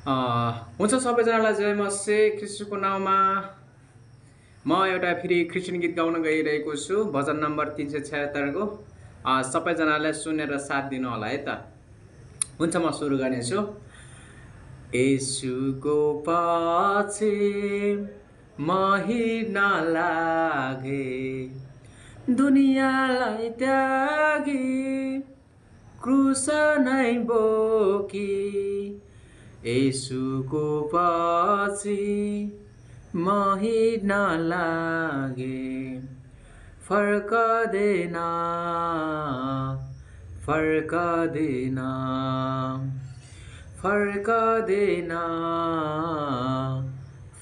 हुन्छ सबैजनालाई जय मसी ख्रीष्टको नाउँमा म एउटा फेरि क्रिस्चियन गीत गाउन गइरहेको छु भजन नम्बर 376 को सबैजनालाई सुनेर साथ दिनु होला है त हुन्छ म सुरु गर्नेछु येशूको पछि म हिँड्न लागे दुनियाँलाई त्यागी क्रुस नै बोकी येशूको पछि म हिँड्न लागे फर्कदैन फर्कदैन फर्कदैन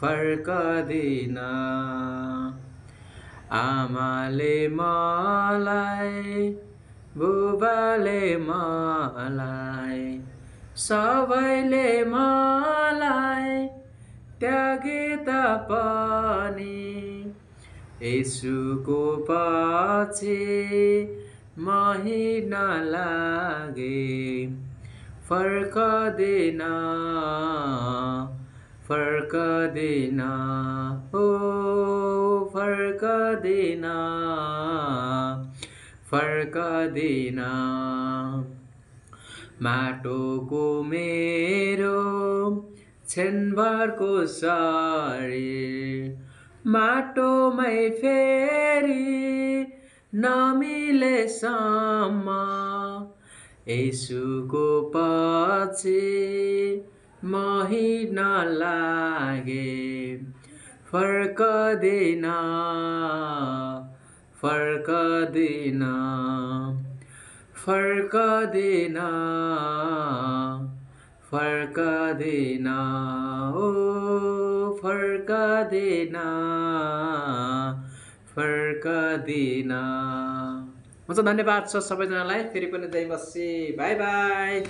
फर्कदैन आमाले मलाई बुबाले मलाई सबैले मलाई त्यागे तापनि येशूको पछि म हिँड्न लागे फर्कदैन फर्कदैन ओ फर्कदैन फर्कदैन माटोको मेरो छेनभरको शरीर माटोमै फेरि नमिलेसम्म येशूको पछि म हिँड्न लागे फर्कदैन फर्कदैन फर्कदैन फर्कदैन ओ फर्कदैन फर्कदैन हुन्छ धन्यवाद छ सबैजनालाई फेरि पनि जय मसी बाई बाई